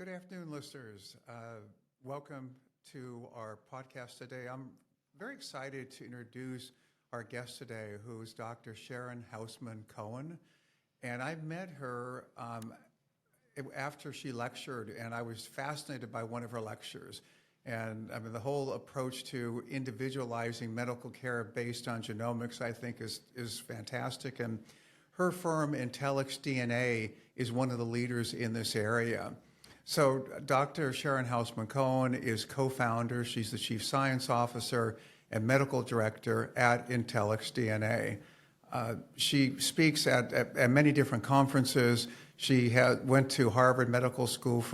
Good afternoon, listeners. Welcome to our podcast today. I'm very excited to introduce our guest today, who is Dr. Sharon Hausman-Cohen. And I met her after she lectured, and I was fascinated by one of her lectures. And I mean, the whole approach to individualizing medical care based on genomics, I think, is fantastic. And her firm, Intellex DNA, is one of the leaders in this area. So Dr. Sharon Hausman-Cohen is co-founder. She's the chief science officer and medical director at Intellex DNA. She speaks at many different conferences. She went to Harvard Medical School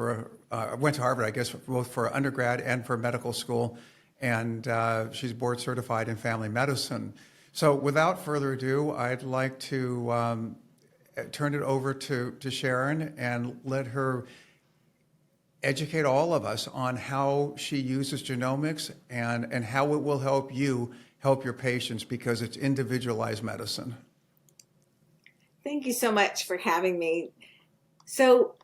went to Harvard, I guess, both for undergrad and for medical school. And she's board certified in family medicine. So without further ado, I'd like to turn it over to Sharon and let her educate all of us on how she uses genomics and how it will help you help your patients, because it's individualized medicine. Thank you so much for having me. So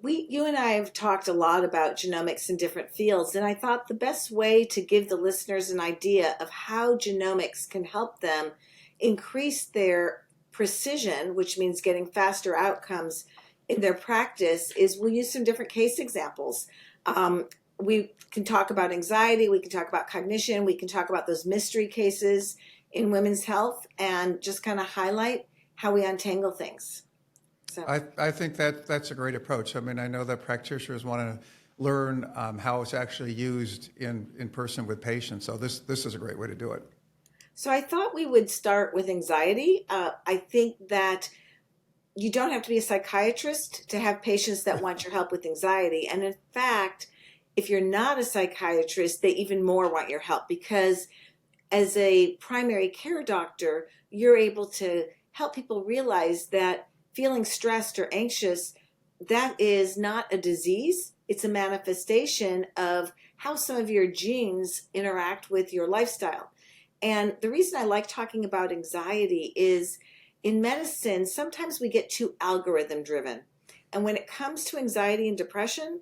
you and I have talked a lot about genomics in different fields, and I thought the best way to give the listeners an idea of how genomics can help them increase their precision, which means getting faster outcomes in their practice, is we'll use some different case examples. We can talk about anxiety, we can talk about cognition, we can talk about those mystery cases in women's health, and just kind of highlight how we untangle things. So I think that's a great approach. I mean, I know that practitioners want to learn how it's actually used in person with patients. So this is a great way to do it. So I thought we would start with anxiety. I think that you don't have to be a psychiatrist to have patients that want your help with anxiety. And in fact, if you're not a psychiatrist, they even more want your help, because as a primary care doctor, you're able to help people realize that feeling stressed or anxious, that is not a disease. It's a manifestation of how some of your genes interact with your lifestyle. And the reason I like talking about anxiety is in medicine, sometimes we get too algorithm driven. And when it comes to anxiety and depression,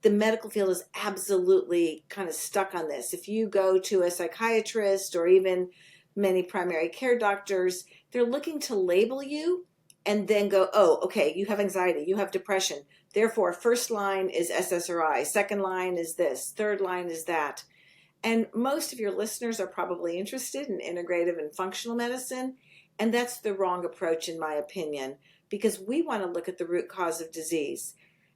the medical field is absolutely kind of stuck on this. If you go to a psychiatrist or even many primary care doctors, they're looking to label you and then go, oh, okay, you have anxiety, you have depression. Therefore, first line is SSRI, second line is this, third line is that. And most of your listeners are probably interested in integrative and functional medicine. And that's the wrong approach, in my opinion, because we want to look at the root cause of disease.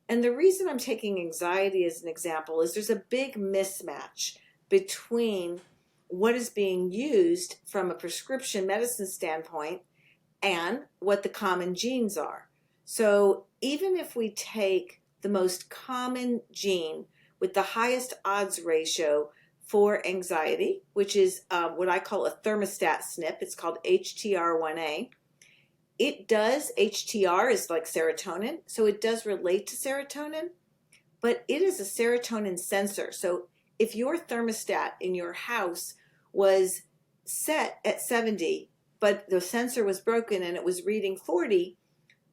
And the reason I'm taking anxiety as an example is there's a big mismatch between what is being used from a prescription medicine standpoint and what the common genes are. So even if we take the most common gene with the highest odds ratio for anxiety, which is what I call a thermostat SNP. It's called HTR1A. It does, HTR is like serotonin, so it does relate to serotonin, but it is a serotonin sensor. So if your thermostat in your house was set at 70, but the sensor was broken and it was reading 40,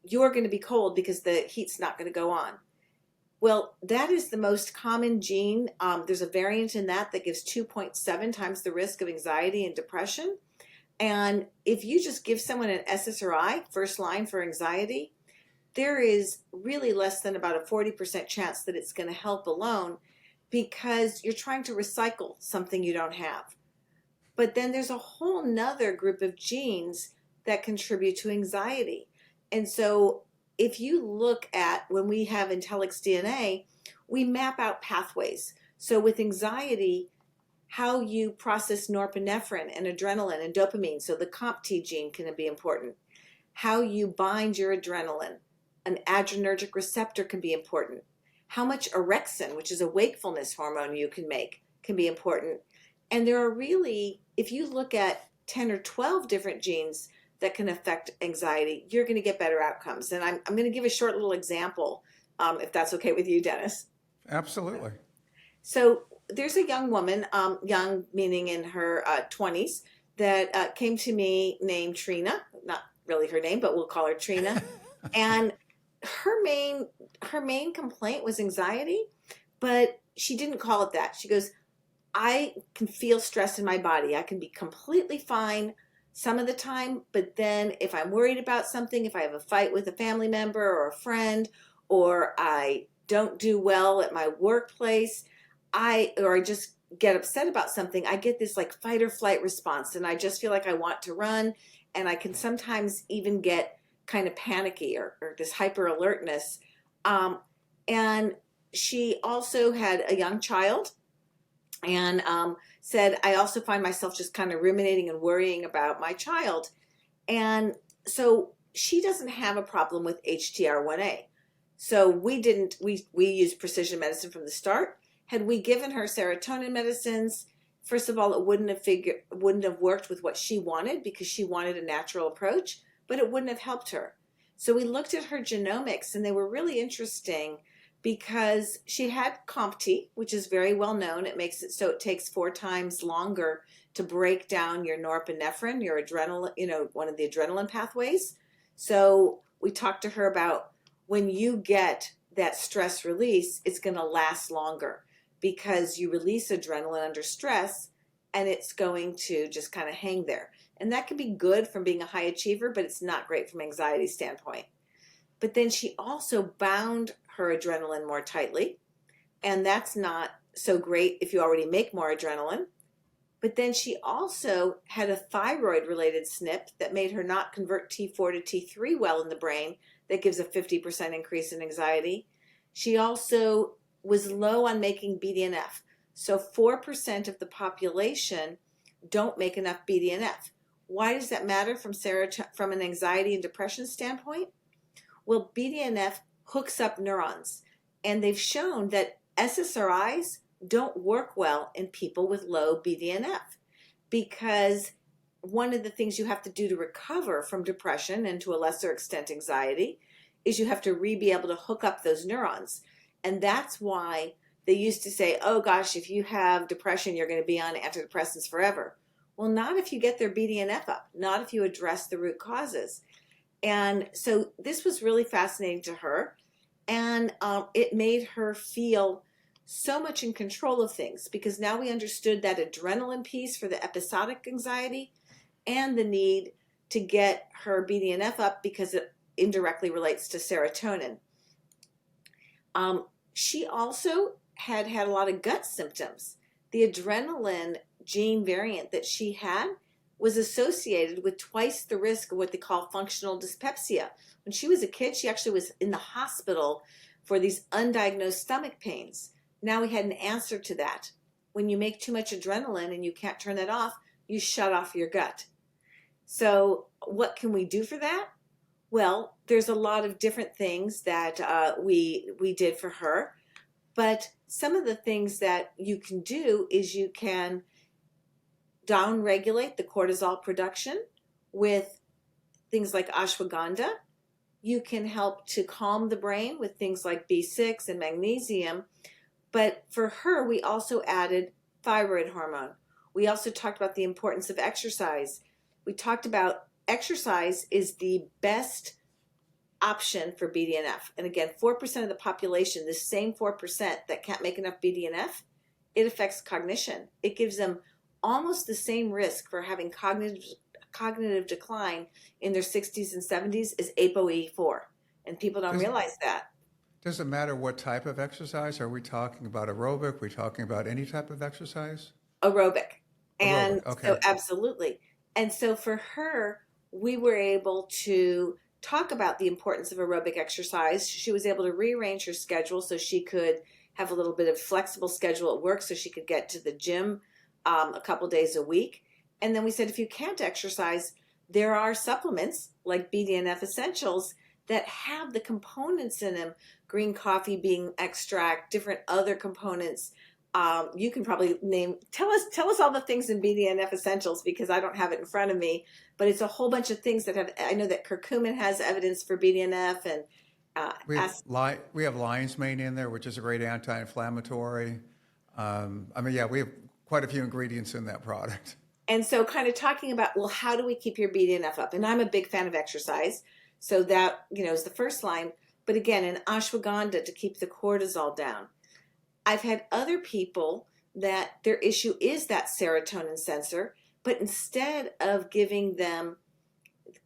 you're going to be cold because the heat's not going to go on. Well, that is the most common gene. There's a variant in that gives 2.7 times the risk of anxiety and depression. And if you just give someone an SSRI, first line for anxiety, there is really less than about a 40% chance that it's going to help alone, because you're trying to recycle something you don't have. But then there's a whole nother group of genes that contribute to anxiety. And so if you look at when we have Intellex DNA, we map out pathways. So with anxiety, how you process norepinephrine and adrenaline and dopamine, so the COMT gene can be important. How you bind your adrenaline, an adrenergic receptor can be important. How much orexin, which is a wakefulness hormone you can make, can be important. And there are really, if you look at 10 or 12 different genes that can affect anxiety, you're going to get better outcomes. And I'm going to give a short little example, if that's okay with you, Dennis. Absolutely. So there's a young woman, young meaning in her 20s, that came to me named Trina, not really her name, but we'll call her Trina. And her main complaint was anxiety, but she didn't call it that. She goes, I can feel stress in my body. I can be completely fine some of the time, but then if I'm worried about something, if I have a fight with a family member or a friend, or I don't do well at my workplace, or I just get upset about something, I get this like fight or flight response, and I just feel like I want to run, and I can sometimes even get kind of panicky or this hyper alertness. And she also had a young child, and said, I also find myself just kind of ruminating and worrying about my child. And so she doesn't have a problem with HTR1A. So we used precision medicine from the start. Had we given her serotonin medicines, first of all, it wouldn't have worked with what she wanted, because she wanted a natural approach, but it wouldn't have helped her. So we looked at her genomics, and they were really interesting, because she had COMT, which is very well known. It makes it so it takes 4 times longer to break down your norepinephrine, your adrenaline, one of the adrenaline pathways. So we talked to her about, when you get that stress release, it's going to last longer, because you release adrenaline under stress, and it's going to just kind of hang there. And that can be good from being a high achiever, but it's not great from an anxiety standpoint. But then she also bound her adrenaline more tightly, and that's not so great if you already make more adrenaline. But then she also had a thyroid-related SNP that made her not convert T4 to T3 well in the brain. That gives a 50% increase in anxiety. She also was low on making BDNF. So 4% of the population don't make enough BDNF. Why does that matter from an anxiety and depression standpoint? Well, BDNF hooks up neurons, and they've shown that SSRIs don't work well in people with low BDNF, because one of the things you have to do to recover from depression, and to a lesser extent anxiety, is you have to be able to hook up those neurons. And that's why they used to say, oh gosh, if you have depression, you're going to be on antidepressants forever. Well, not if you get their BDNF up, not if you address the root causes. And so this was really fascinating to her, and it made her feel so much in control of things, because now we understood that adrenaline piece for the episodic anxiety, and the need to get her BDNF up, because it indirectly relates to serotonin. She also had a lot of gut symptoms. The adrenaline gene variant that she had was associated with twice the risk of what they call functional dyspepsia. When she was a kid, she actually was in the hospital for these undiagnosed stomach pains. Now we had an answer to that. When you make too much adrenaline and you can't turn that off, you shut off your gut. So what can we do for that? Well, there's a lot of different things that we did for her, but some of the things that you can do is you can downregulate the cortisol production with things like ashwagandha. You can help to calm the brain with things like B6 and magnesium. But for her, we also added thyroid hormone. We also talked about the importance of exercise. We talked about exercise is the best option for BDNF. And again, 4% of the population, the same 4% that can't make enough BDNF, it affects cognition. It gives them almost the same risk for having cognitive decline in their 60s and 70s as ApoE4. And people don't realize that. Does it matter what type of exercise? Are we talking about aerobic? Are we talking about any type of exercise? Aerobic. And okay. So absolutely. And so for her, we were able to talk about the importance of aerobic exercise. She was able to rearrange her schedule so she could have a little bit of flexible schedule at work, so she could get to the gym a couple days a week. And then we said, if you can't exercise, there are supplements like BDNF Essentials that have the components in them, green coffee bean extract, different other components. You can probably tell us all the things in BDNF Essentials, because I don't have it in front of me, but it's a whole bunch of things that have, I know that curcumin has evidence for BDNF, and we have lion's mane in there, which is a great anti-inflammatory. We have quite a few ingredients in that product. And so kind of talking about, well, how do we keep your BDNF up? And I'm a big fan of exercise. So that, is the first line. but again, an ashwagandha to keep the cortisol down. I've had other people that their issue is that serotonin sensor, but instead of giving them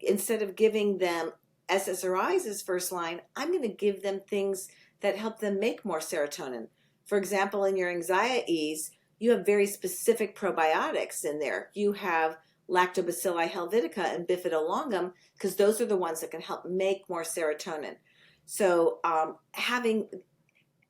SSRIs as first line, I'm going to give them things that help them make more serotonin. For example, in your anxieties, you have very specific probiotics in there. You have Lactobacilli helvetica and bifidolongum, because those are the ones that can help make more serotonin. So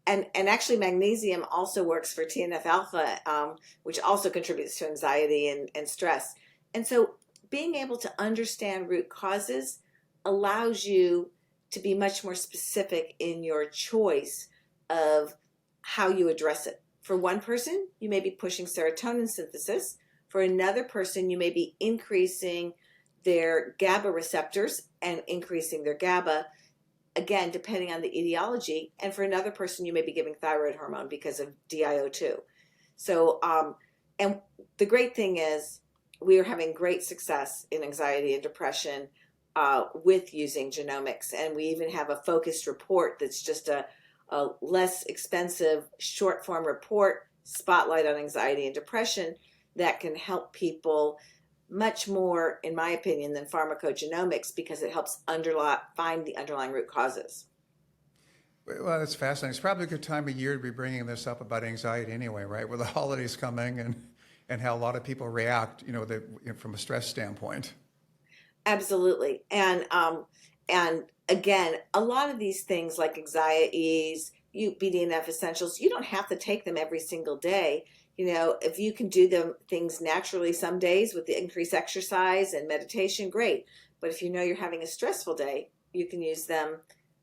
and actually magnesium also works for TNF alpha, which also contributes to anxiety and stress. And so being able to understand root causes allows you to be much more specific in your choice of how you address it. For one person, you may be pushing serotonin synthesis. For another person, you may be increasing their GABA receptors and increasing their GABA, again, depending on the etiology. And for another person, you may be giving thyroid hormone because of DIO2. So, and the great thing is we are having great success in anxiety and depression with using genomics. And we even have a focused report that's just a less expensive short form report, spotlight on anxiety and depression, that can help people much more, in my opinion, than pharmacogenomics, because it helps find the underlying root causes. Well, that's fascinating. It's probably a good time of year to be bringing this up about anxiety anyway, right? With the holidays coming and how a lot of people react, from a stress standpoint. Absolutely. And again, a lot of these things like anxieties, BDNF essentials, you don't have to take them every single day. If you can do things naturally some days with the increased exercise and meditation, great. But if you're having a stressful day, you can use them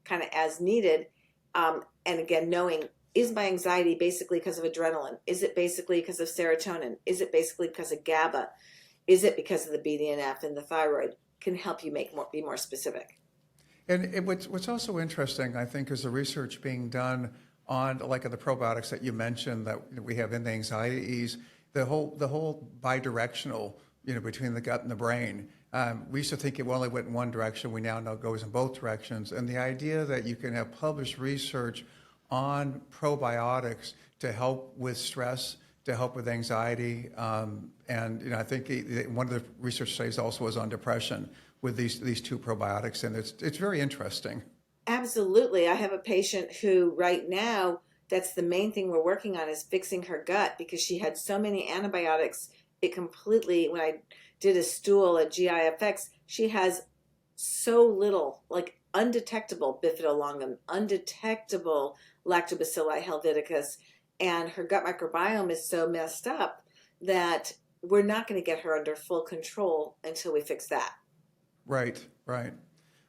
kind of as needed. And again, knowing, is my anxiety basically because of adrenaline? Is it basically because of serotonin? Is it basically because of GABA? Is it because of the BDNF and the thyroid? Can help you be more specific. And what's also interesting, I think, is the research being done on the probiotics that you mentioned that we have in the anxieties, the whole bidirectional, between the gut and the brain. We used to think it only went in one direction. We now know it goes in both directions. And the idea that you can have published research on probiotics to help with stress, to help with anxiety, and I think one of the research studies also was on depression with these two probiotics, and it's very interesting. Absolutely. I have a patient who right now, that's the main thing we're working on, is fixing her gut, because she had so many antibiotics. When I did a stool at GIFX, she has so little, like undetectable bifidolongum, undetectable Lactobacilli helveticus, and her gut microbiome is so messed up that we're not going to get her under full control until we fix that. Right.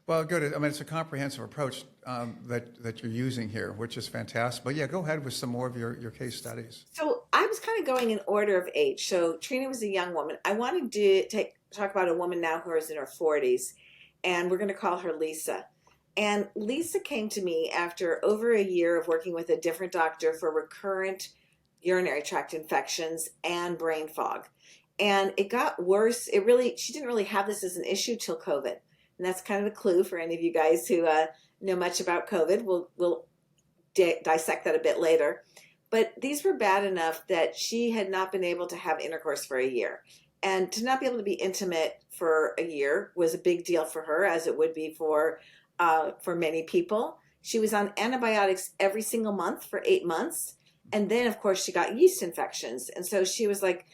Well, good. I mean, it's a comprehensive approach that you're using here, which is fantastic. But yeah, go ahead with some more of your case studies. So I was kind of going in order of age. So Trina was a young woman. I wanted to talk about a woman now who is in her 40s, and we're going to call her Lisa. And Lisa came to me after over a year of working with a different doctor for recurrent urinary tract infections and brain fog. And it got worse. She didn't really have this as an issue till COVID. And that's kind of a clue for any of you guys who know much about COVID. We'll dissect that a bit later. But these were bad enough that she had not been able to have intercourse for a year. And to not be able to be intimate for a year was a big deal for her, as it would be for many people. She was on antibiotics every single month for 8 months. And then, of course, she got yeast infections. And so she was like,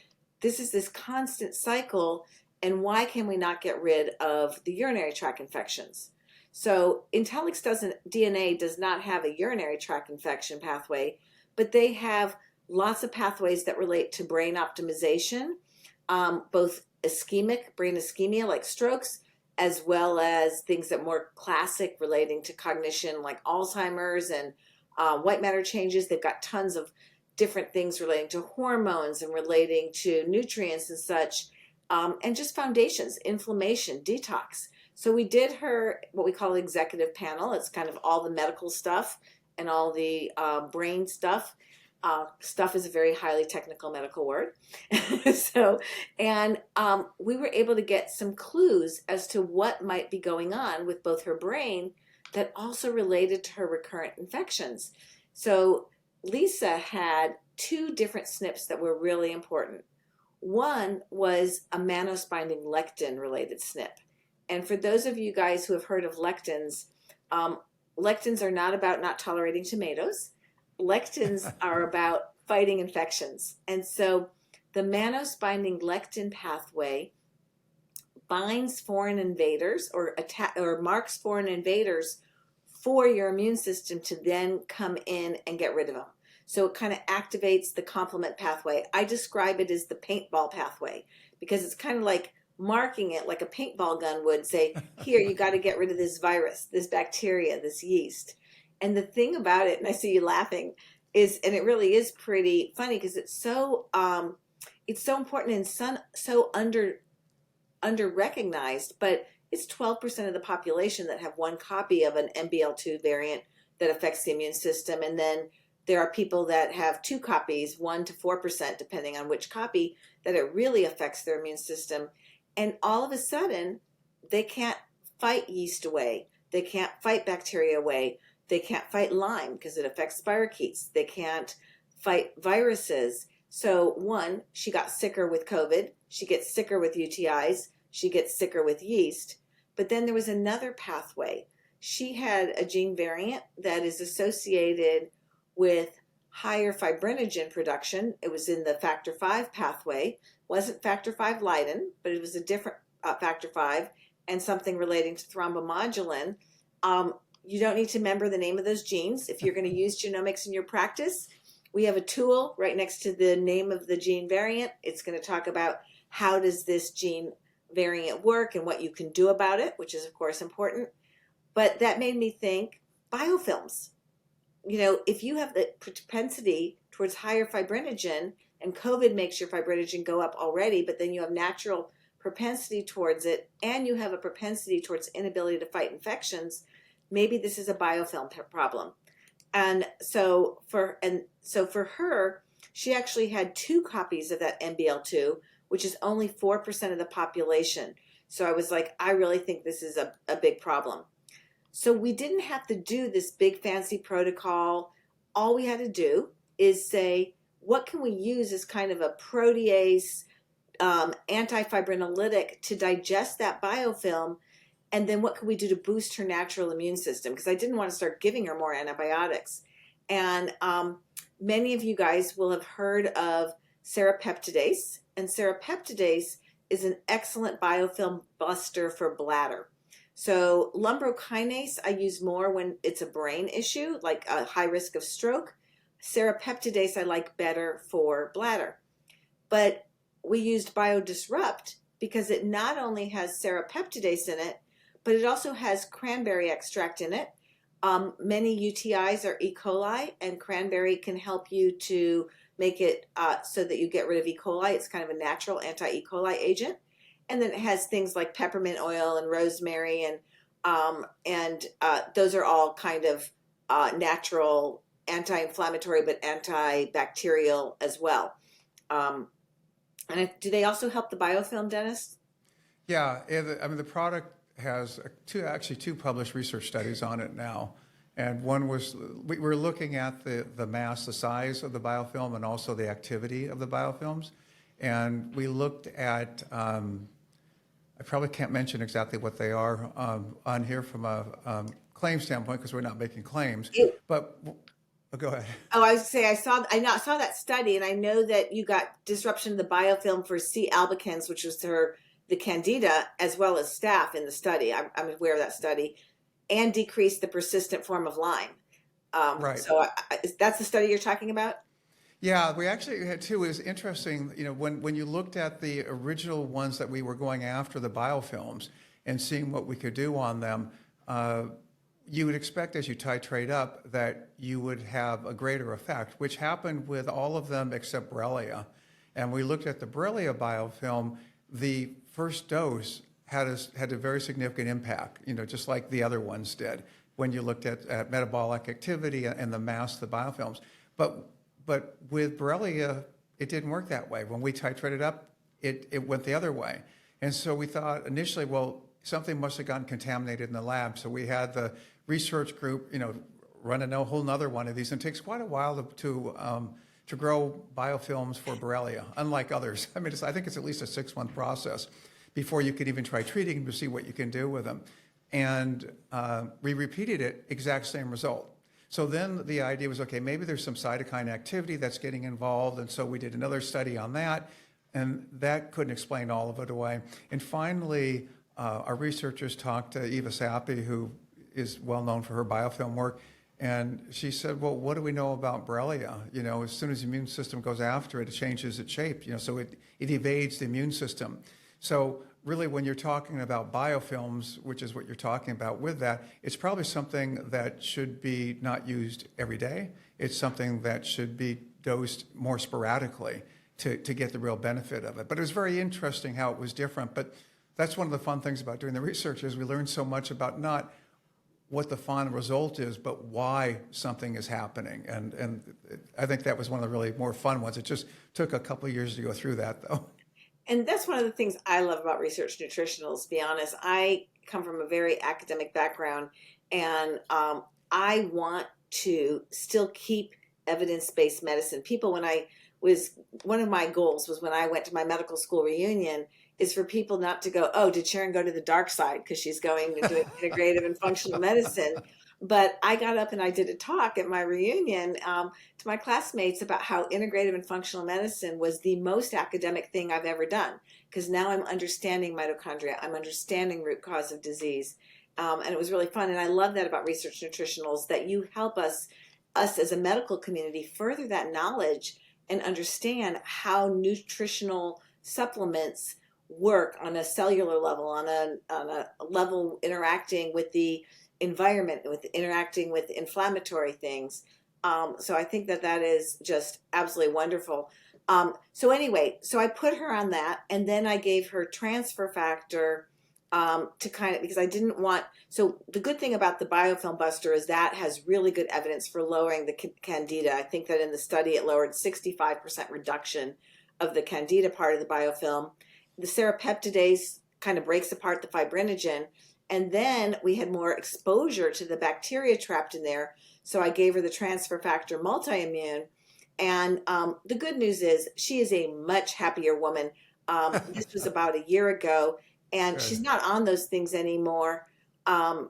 this is this constant cycle. And why can we not get rid of the urinary tract infections? So Intellix DNA does not have a urinary tract infection pathway, but they have lots of pathways that relate to brain optimization, both ischemic, brain ischemia like strokes, as well as things that more classic relating to cognition like Alzheimer's and white matter changes. They've got tons of different things relating to hormones and relating to nutrients and such, and just foundations, inflammation, detox. So we did her what we call executive panel. It's kind of all the medical stuff and all the brain stuff. Stuff is a very highly technical medical word. We were able to get some clues as to what might be going on with both her brain that also related to her recurrent infections. So Lisa had two different SNPs that were really important. One was a mannose binding lectin related SNP. And for those of you guys who have heard of lectins, lectins are not about not tolerating tomatoes. Lectins are about fighting infections. And so the mannose binding lectin pathway binds foreign invaders or marks foreign invaders for your immune system to then come in and get rid of them. So it kind of activates the complement pathway. I describe it as the paintball pathway because it's kind of like marking it like a paintball gun would say, here, you got to get rid of this virus, this bacteria, this yeast. And the thing about it, and I see you laughing, is, and it really is pretty funny because it's so important and so under recognized, but it's 12% of the population that have one copy of an MBL2 variant that affects the immune system. And then there are people that have two copies, 1 to 4%, depending on which copy, that it really affects their immune system. And all of a sudden, they can't fight yeast away. They can't fight bacteria away. They can't fight Lyme because it affects spirochetes. They can't fight viruses. So one, she got sicker with COVID. She gets sicker with UTIs. She gets sicker with yeast. But then there was another pathway. She had a gene variant that is associated with higher fibrinogen production. It was in the factor V pathway. Wasn't factor V Leiden, but it was a different factor V and something relating to thrombomodulin. You don't need to remember the name of those genes. If you're going to use genomics in your practice, we have a tool right next to the name of the gene variant. It's going to talk about how does this gene variant work and what you can do about it, which is, of course, important. But that made me think biofilms. You know, if you have the propensity towards higher fibrinogen, and COVID makes your fibrinogen go up already, but then you have natural propensity towards it, and you have a propensity towards inability to fight infections, maybe this is a biofilm problem. And so for her, she actually had two copies of that MBL2, which is only 4% of the population. So I was like, I really think this is a big problem. So we didn't have to do this big fancy protocol. All we had to do is say, what can we use as kind of a protease antifibrinolytic to digest that biofilm? And then what can we do to boost her natural immune system? Because I didn't want to start giving her more antibiotics. And many of you guys will have heard of serrapeptidase. And serrapeptidase is an excellent biofilm buster for bladder. So lumbrokinase I use more when it's a brain issue, like a high risk of stroke. Serrapeptidase I like better for bladder. But we used BioDisrupt because it not only has serrapeptidase in it, but it also has cranberry extract in it. Many UTIs are E. coli, and cranberry can help you to make it so that you get rid of E. coli. It's kind of a natural anti-E. coli agent. And then it has things like peppermint oil and rosemary, and those are all kind of natural anti-inflammatory, but antibacterial as well. Do they also help the biofilm, Dennis? Yeah, I mean, the product has two published research studies on it now. And one was, we were looking at the mass, the size of the biofilm, and also the activity of the biofilms. And we looked at, I probably can't mention exactly what they are on here from a claim standpoint because we're not making claims. But go ahead. Oh, I was say I saw that study, and I know that you got disruption of the biofilm for C. albicans, which was the candida, as well as staph in the study. I'm aware of that study, and decreased the persistent form of Lyme. Right. So that's the study you're talking about? Yeah, we actually had two. It was interesting, you know, when you looked at the original ones that we were going after, the biofilms, and seeing what we could do on them, you would expect as you titrate up that you would have a greater effect, which happened with all of them except Borrelia. And we looked at the Borrelia biofilm, the first dose had a very significant impact, you know, just like the other ones did when you looked at metabolic activity and the mass of the biofilms. But with Borrelia, it didn't work that way. When we titrated up, it went the other way. And so we thought initially, well, something must have gotten contaminated in the lab. So we had the research group, run a whole nother one of these, and it takes quite a while to grow biofilms for Borrelia, unlike others. I mean, I think it's at least a 6-month process before you could even try treating them to see what you can do with them. And we repeated it, exact same result. So then the idea was, okay, maybe there's some cytokine activity that's getting involved. And so we did another study on that, and that couldn't explain all of it away. And finally, our researchers talked to Eva Sappi, who is well known for her biofilm work. And she said, well, what do we know about Borrelia? As soon as the immune system goes after it, it changes its shape, so it evades the immune system. So really, when you're talking about biofilms, which is what you're talking about with that, it's probably something that should be not used every day. It's something that should be dosed more sporadically to get the real benefit of it. But it was very interesting how it was different. But that's one of the fun things about doing the research is we learn so much about not what the final result is, but why something is happening. And I think that was one of the really more fun ones. It just took a couple of years to go through that, though. And that's one of the things I love about Researched Nutritionals, to be honest. I come from a very academic background, and I want to still keep evidence-based medicine. One of my goals was when I went to my medical school reunion is for people not to go, oh, did Sharon go to the dark side because she's going to do integrative and functional medicine? But I got up and I did a talk at my reunion to my classmates about how integrative and functional medicine was the most academic thing I've ever done, because now I'm understanding mitochondria, I'm understanding root cause of disease, and it was really fun. And I love that about Research Nutritionals, that you help us as a medical community further that knowledge and understand how nutritional supplements work on a cellular level, on a level interacting with the environment, interacting with inflammatory things. So I think that is just absolutely wonderful. So I put her on that, and then I gave her transfer factor to because I didn't want. So the good thing about the biofilm buster is that has really good evidence for lowering the candida. I think that in the study it lowered 65% reduction of the candida part of the biofilm. The serrapeptidase kind of breaks apart the fibrinogen. And then we had more exposure to the bacteria trapped in there. So I gave her the transfer factor multi-immune. And the good news is she is a much happier woman. This was about a year ago, and Good. she's not on those things anymore. I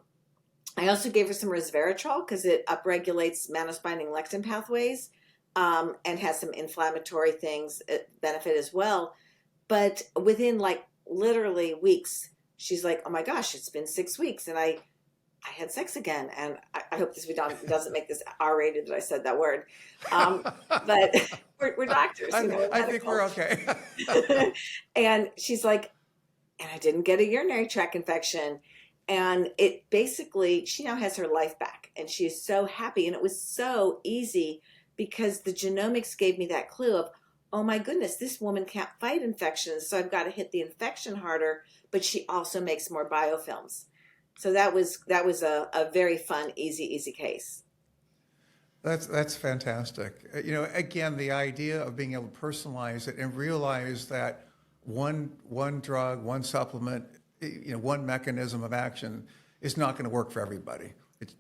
also gave her some resveratrol because it upregulates mannose-binding lectin pathways and has some inflammatory things benefit as well. But within literally weeks, she's like, oh my gosh, it's been 6 weeks and I had sex again. And I hope this doesn't make this R-rated that I said that word. But we're doctors. I think we're okay. And she's like, and I didn't get a urinary tract infection. And it basically, she now has her life back and she is so happy. And it was so easy because the genomics gave me that clue of, oh my goodness, this woman can't fight infections, so I've got to hit the infection harder, but she also makes more biofilms. So that was a very fun, easy case. That's fantastic. Again, the idea of being able to personalize it and realize that one drug, one supplement, one mechanism of action is not going to work for everybody.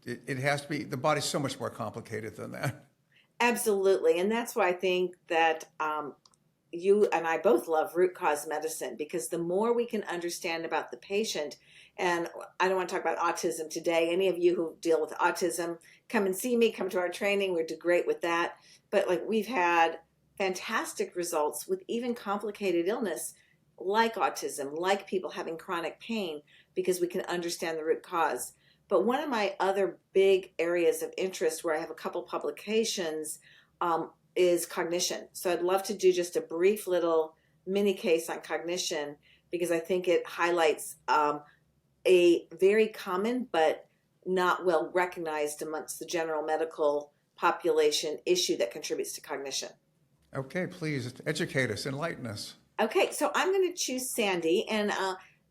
It has to be, the body's so much more complicated than that. Absolutely. And that's why I think that you and I both love root cause medicine, because the more we can understand about the patient, and I don't want to talk about autism today. Any of you who deal with autism, come and see me, come to our training. We do great with that. But we've had fantastic results with even complicated illness like autism, like people having chronic pain, because we can understand the root cause. But one of my other big areas of interest where I have a couple publications is cognition. So I'd love to do just a brief little mini case on cognition, because I think it highlights a very common but not well recognized amongst the general medical population issue that contributes to cognition. Okay, please educate us, enlighten us. Okay, so I'm going to choose Sandy, and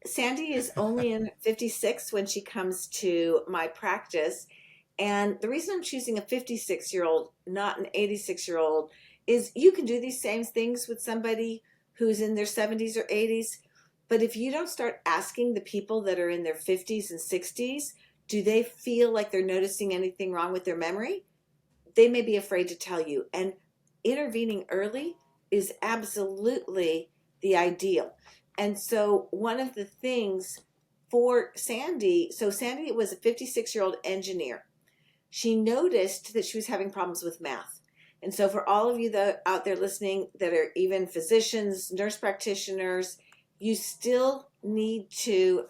Sandy is only in 56 when she comes to my practice. And the reason I'm choosing a 56-year-old, not an 86-year-old, is you can do these same things with somebody who's in their 70s or 80s, But if you don't start asking the people that are in their 50s and 60s, do they feel like they're noticing anything wrong with their memory? They may be afraid to tell you. And intervening early is absolutely the ideal. And so one of the things for Sandy, so Sandy was a 56-year-old engineer. She noticed that she was having problems with math. And so for all of you that out there listening that are even physicians, nurse practitioners, you still need to.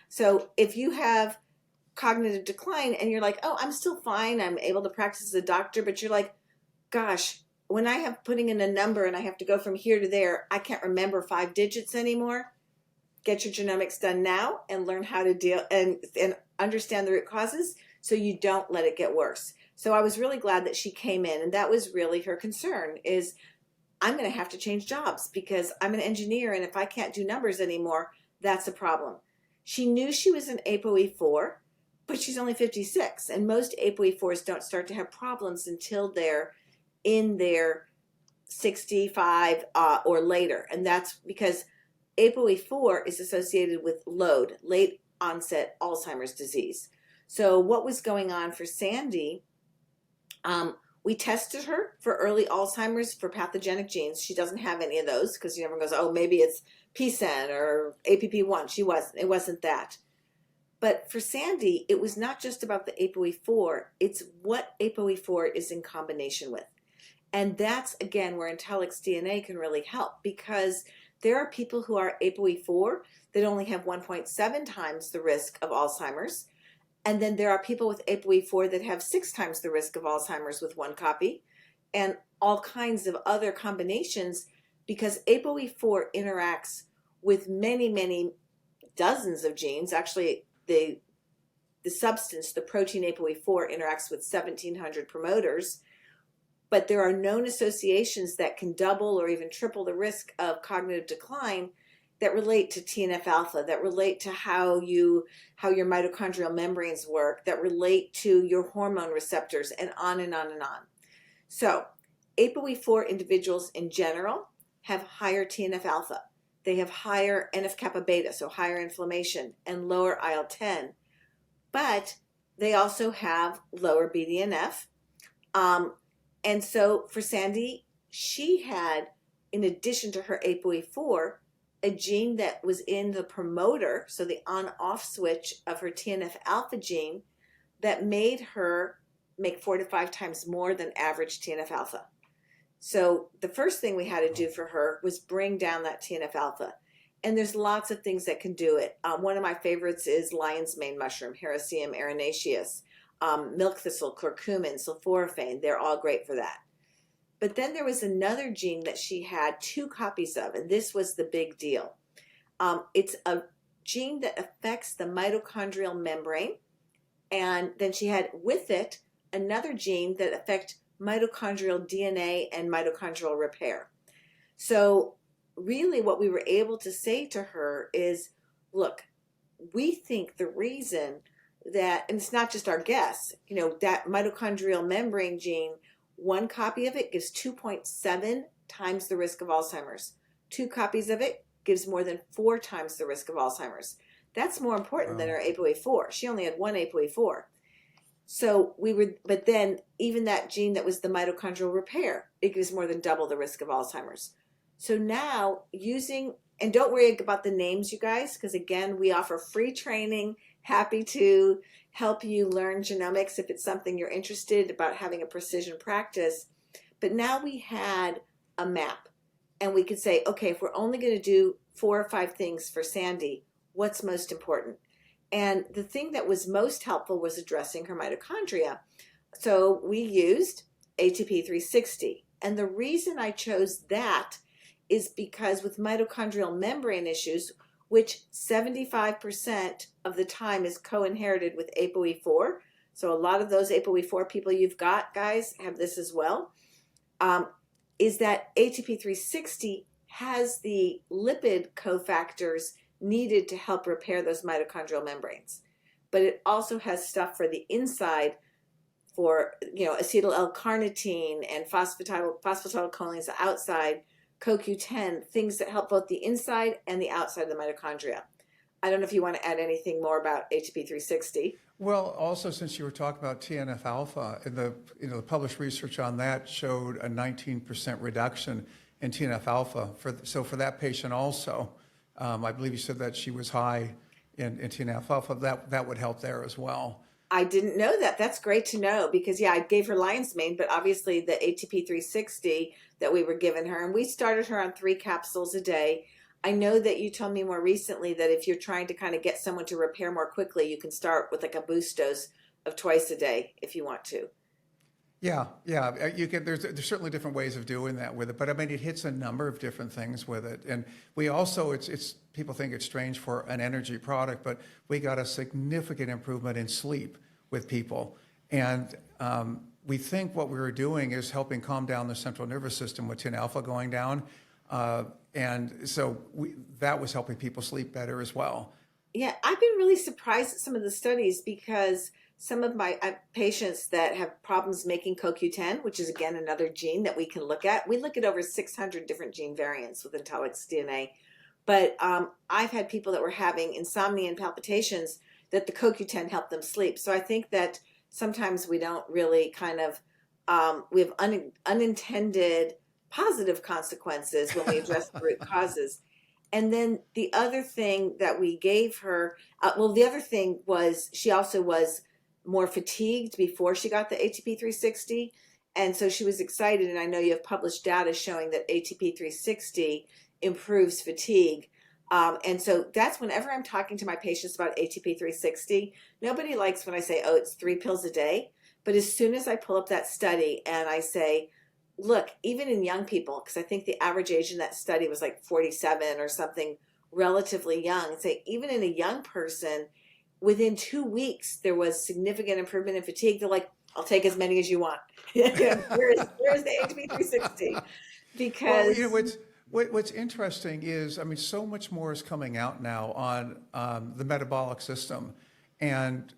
So if you have cognitive decline and you're like, oh, I'm still fine, I'm able to practice as a doctor, but you're like, gosh, when I have putting in a number and I have to go from here to there, I can't remember 5 digits anymore. Get your genomics done now and learn how to deal and understand the root causes so you don't let it get worse. So I was really glad that she came in, and that was really her concern is I'm going to have to change jobs because I'm an engineer, and if I can't do numbers anymore, that's a problem. She knew she was an ApoE4, but she's only 56, and most ApoE4s don't start to have problems until they're in their 65 or later, and that's because ApoE4 is associated with LOAD, late onset Alzheimer's disease. So what was going on for Sandy, we tested her for early Alzheimer's for pathogenic genes. She doesn't have any of those because everyone goes, oh, maybe it's PSEN or APP1. It wasn't that. But for Sandy, it was not just about the ApoE4, it's what ApoE4 is in combination with. And that's, again, where Intellict's DNA can really help, because there are people who are ApoE4 that only have 1.7 times the risk of Alzheimer's. And then there are people with ApoE4 that have 6 times the risk of Alzheimer's with one copy, and all kinds of other combinations, because ApoE4 interacts with many, many dozens of genes. Actually, the substance, the protein ApoE4, interacts with 1,700 promoters. But there are known associations that can double or even triple the risk of cognitive decline that relate to TNF alpha, that relate to how your mitochondrial membranes work, that relate to your hormone receptors, and on and on and on. So ApoE4 individuals in general have higher TNF alpha. They have higher NF-kappa beta, so higher inflammation, and lower IL-10. But they also have lower BDNF. And so for Sandy, she had, in addition to her ApoE4, a gene that was in the promoter, so the on-off switch of her TNF alpha gene, that made her make 4 to 5 times more than average TNF alpha. So the first thing we had to do for her was bring down that TNF alpha. And there's lots of things that can do it. One of my favorites is lion's mane mushroom, Hericium erinaceus, milk thistle, curcumin, sulforaphane. They're all great for that. But then there was another gene that she had 2 copies of, and this was the big deal. It's a gene that affects the mitochondrial membrane, and then she had with it another gene that affects mitochondrial DNA and mitochondrial repair. So really what we were able to say to her is, look, we think the reason that, and it's not just our guess, that mitochondrial membrane gene, 1 copy of it gives 2.7 times the risk of Alzheimer's. 2 copies of it gives more than 4 times the risk of Alzheimer's. That's more important than her ApoE4. She only had 1 ApoE4. So but then even that gene that was the mitochondrial repair, it gives more than double the risk of Alzheimer's. So now and don't worry about the names, you guys, because again, we offer free training, happy to help you learn genomics if it's something you're interested about having a precision practice. But now we had a map, and we could say, okay, if we're only going to do 4 or 5 things for Sandy, what's most important? And the thing that was most helpful was addressing her mitochondria. So we used ATP 360. And the reason I chose that is because with mitochondrial membrane issues, which 75% of the time is co-inherited with ApoE4, so a lot of those ApoE4 people you've got, guys, have this as well, is that ATP 360 has the lipid cofactors needed to help repair those mitochondrial membranes. But it also has stuff for the inside for, acetyl L-carnitine and phosphatidylcholine's outside CoQ10, things that help both the inside and the outside of the mitochondria. I don't know if you want to add anything more about ATP 360. Well, also since you were talking about TNF alpha, the the published research on that showed a 19% reduction in TNF alpha. So for that patient also, I believe you said that she was high in TNF alpha. That would help there as well. I didn't know that. That's great to know because, yeah, I gave her lion's mane, but obviously the ATP 360 that we were giving her, and we started her on 3 capsules a day. I know that you told me more recently that if you're trying to kind of get someone to repair more quickly, you can start with like a boost dose of twice a day if you want to. Yeah, you can. There's certainly different ways of doing that with it, but I mean, it hits a number of different things with it. And we also, it's people think it's strange for an energy product, but we got a significant improvement in sleep with people, and we think what we were doing is helping calm down the central nervous system with TNF alpha going down, and so that was helping people sleep better as well. Yeah, I've been really surprised at some of the studies because some of my patients that have problems making CoQ10, which is again another gene that we can look at. We look at over 600 different gene variants with Intellig's DNA. But I've had people that were having insomnia and palpitations that the CoQ10 helped them sleep. So I think that sometimes we don't really kind of, we have unintended positive consequences when we address the root causes. And then the other thing that we gave her, the other thing was she also was more fatigued before she got the ATP 360. And so she was excited. And I know you have published data showing that ATP 360 improves fatigue. And so that's whenever I'm talking to my patients about ATP 360, nobody likes when I say, oh, it's 3 pills a day. But as soon as I pull up that study and I say, look, even in young people, because I think the average age in that study was like 47 or something, relatively young, and say even in a young person, within 2 weeks, there was significant improvement in fatigue. They're like, I'll take as many as you want. Where's the ATP 360? Well, Because what's interesting is, I mean, so much more is coming out now on the metabolic system, and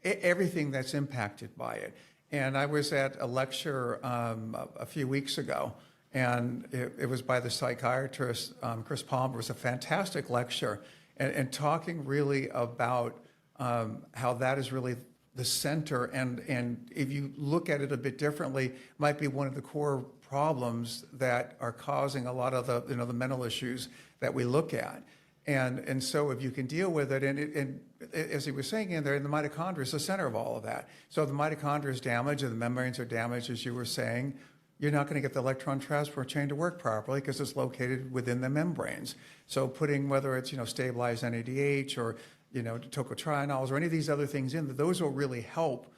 everything that's impacted by it. And I was at a lecture a few weeks ago, and it was by the psychiatrist, Chris Palmer. It was a fantastic lecture, and talking really about how that is really the center. And if you look at it a bit differently, might be one of the core problems that are causing a lot of the the mental issues that we look at. And so if you can deal with it, and as he was saying in there, the mitochondria is the center of all of that. So if the mitochondria is damaged and the membranes are damaged, as you were saying, you're not going to get the electron transport chain to work properly because it's located within the membranes. So putting, whether it's stabilized NADH or tocotrienols or any of these other things in, those will really help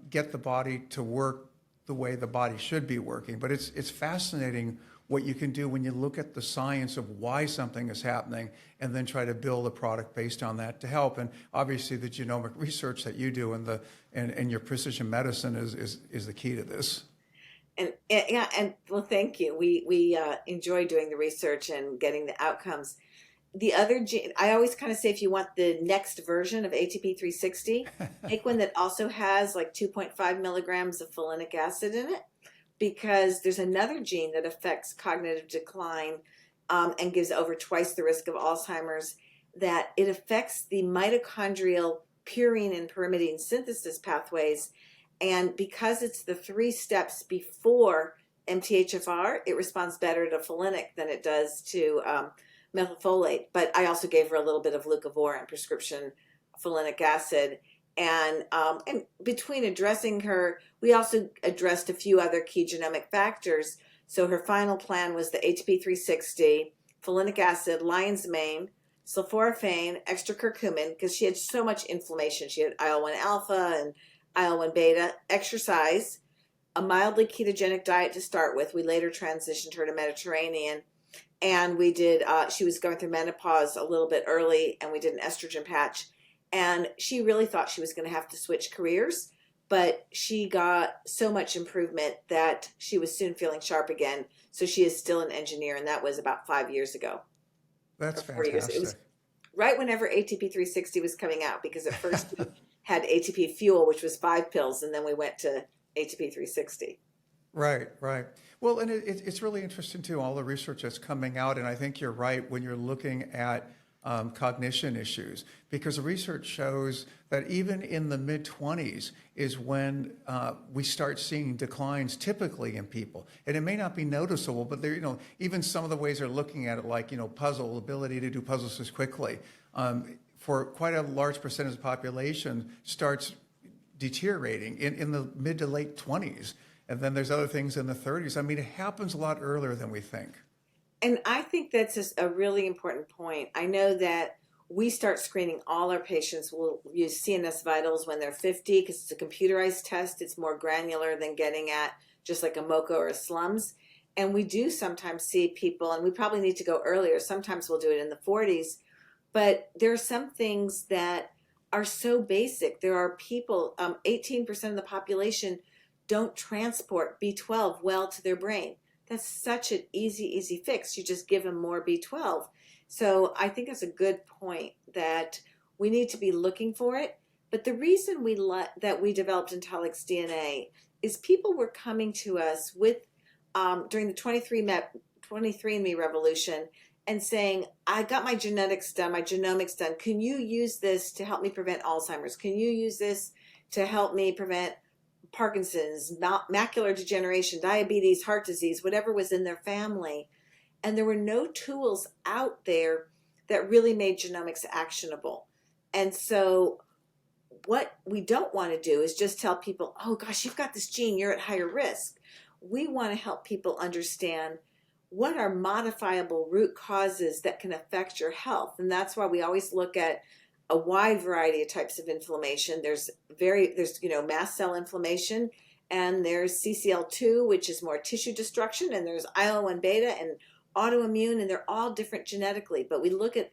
get the body to work the way the body should be working. But it's fascinating what you can do when you look at the science of why something is happening and then try to build a product based on that to help. And obviously the genomic research that you do and your precision medicine is the key to this. And well, thank you. We enjoy doing the research and getting the outcomes. The other gene, I always kind of say, if you want the next version of ATP 360, make one that also has like 2.5 milligrams of folinic acid in it, because there's another gene that affects cognitive decline and gives over twice the risk of Alzheimer's, that it affects the mitochondrial purine and pyrimidine synthesis pathways. And because it's the 3 steps before MTHFR, it responds better to folinic than it does to methylfolate. But I also gave her a little bit of leucovorin and prescription folinic acid. And between addressing her, we also addressed a few other key genomic factors. So her final plan was the ATP 360, folinic acid, lion's mane, sulforaphane, extra curcumin, because she had so much inflammation. She had IL-1 alpha and IL-1 beta, exercise, a mildly ketogenic diet to start with. We later transitioned her to Mediterranean. And we did, she was going through menopause a little bit early, and we did an estrogen patch. And she really thought she was going to have to switch careers, but she got so much improvement that she was soon feeling sharp again. So she is still an engineer, and that was about 5 years ago. That's 4 years. fantastic. It was right whenever ATP 360 was coming out, because at first we had ATP Fuel, which was 5 pills, and then we went to ATP 360. Right, right. Well, and it's really interesting too, all the research that's coming out, and I think you're right when you're looking at cognition issues, because the research shows that even in the mid-20s is when we start seeing declines typically in people. And it may not be noticeable, but there, even some of the ways they're looking at it, like, puzzle, ability to do puzzles as quickly, for quite a large percentage of the population starts deteriorating in the mid to late 20s. And then there's other things in the 30s. I mean, it happens a lot earlier than we think. And I think that's just a really important point. I know that we start screening all our patients. We'll use CNS vitals when they're 50 because it's a computerized test. It's more granular than getting at just like a MoCA or a SLUMS. And we do sometimes see people, and we probably need to go earlier. Sometimes we'll do it in the 40s. But there are some things that are so basic. There are people, 18% of the population don't transport B12 well to their brain. That's such an easy fix. You just give them more B12. So I think it's a good point that we need to be looking for it. But the reason that we developed Intellig's DNA is people were coming to us with during the 23andMe revolution and saying, I got my genetics done, my genomics done. Can you use this to help me prevent Alzheimer's? Can you use this to help me prevent Parkinson's, macular degeneration, diabetes, heart disease, whatever was in their family? And there were no tools out there that really made genomics actionable. And so what we don't want to do is just tell people, oh gosh, you've got this gene, you're at higher risk. We want to help people understand what are modifiable root causes that can affect your health. And that's why we always look at a wide variety of types of inflammation. There's mast cell inflammation, and there's CCL2, which is more tissue destruction, and there's IL-1 beta and autoimmune, and they're all different genetically. But we look at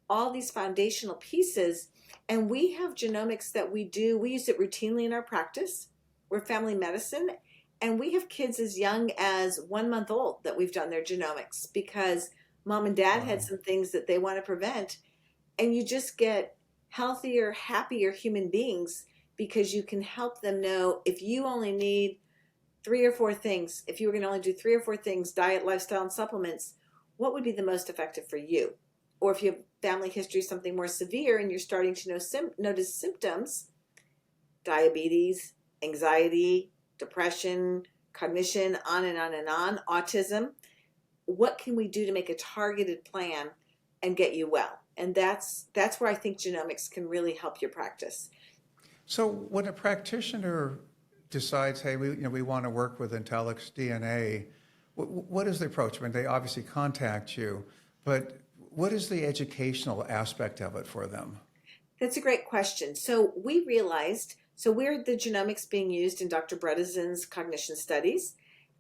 all these foundational pieces, and we have genomics that we use it routinely in our practice. We're family medicine, and we have kids as young as 1 month old that we've done their genomics because mom and dad had some things that they want to prevent. And you just get healthier, happier human beings because you can help them know if you only need 3 or 4 things, if you were going to only do 3 or 4 things, diet, lifestyle, and supplements, what would be the most effective for you? Or if you have family history, something more severe, and you're starting to notice symptoms, diabetes, anxiety, depression, cognition, on and on and on, autism, what can we do to make a targeted plan and get you well? And that's where I think genomics can really help your practice. So when a practitioner decides, hey, we want to work with Intellig's DNA, what is the approach? I mean, they obviously contact you, but what is the educational aspect of it for them? That's a great question. So we realized, we're the genomics being used in Dr. Bredesen's cognition studies.